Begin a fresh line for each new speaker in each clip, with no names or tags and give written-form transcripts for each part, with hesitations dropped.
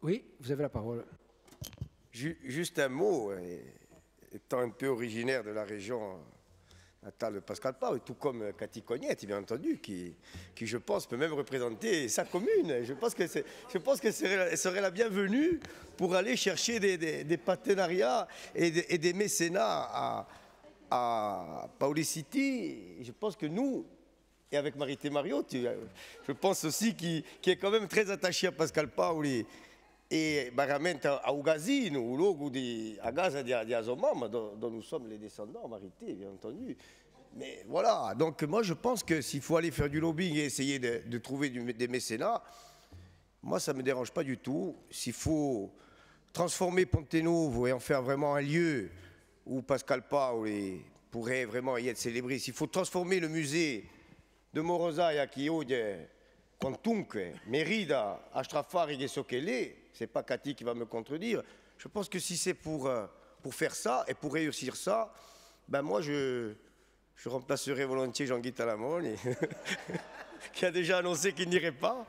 Oui, vous avez la parole.
Juste un mot, étant un peu originaire de la région natale de Pascal Pau, et tout comme Cathy Cognette, bien entendu, qui, je pense, peut même représenter sa commune. Je pense qu'elle serait la bienvenue pour aller chercher des partenariats et des mécénats à Pauli City. Je pense que nous, et avec Marité Mario, je pense aussi qui est quand même très attaché à Pascal Pauli et veramente au Gazino, au logo à Gaza di Azomam, dont nous sommes les descendants, Marité, bien entendu. Mais voilà, donc moi je pense que s'il faut aller faire du lobbying et essayer de trouver des mécénats, moi ça ne me dérange pas du tout. S'il faut transformer Ponte Novo et en faire vraiment un lieu où Pascal Paoli pourrait vraiment y être célébré, s'il faut transformer le musée de Morosaia qui est quantunque merida a strafare ce qu'elle est, c'est pas Cathy qui va me contredire. Je pense que si c'est pour faire ça et pour réussir ça, ben moi je remplacerai volontiers Jean-Guy Talamone, qui a déjà annoncé qu'il n'irait pas.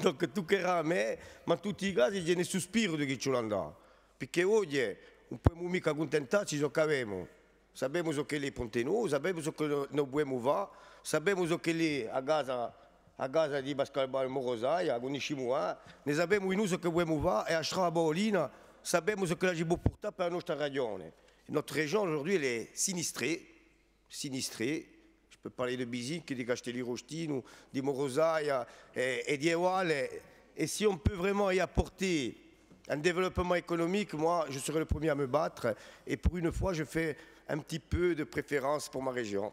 Donc tu che mais tutti i casi gliene sospiro di chi ce l'andà. Perché oggi un po' mica accontentarci ciò che abbiamo. Sappiamo so che lì Ponte Novo, sappiamo so che non dobbiamo va, sappiamo so che lì a casa di Pascal Morosaia, a Goniscimoa, ne sappiamo in uso che dobbiamo va e a Strabolina, sappiamo so che la ci può portare per la nostra regione. Notre région aujourd'hui elle est sinistrée. Je peux parler de Bizic, di Castelli-Rostino, di Morosaia et di Ewale. Et si on peut vraiment y apporter un développement économique, moi, je serai le premier à me battre. Et pour une fois, je fais un petit peu de préférence pour ma région.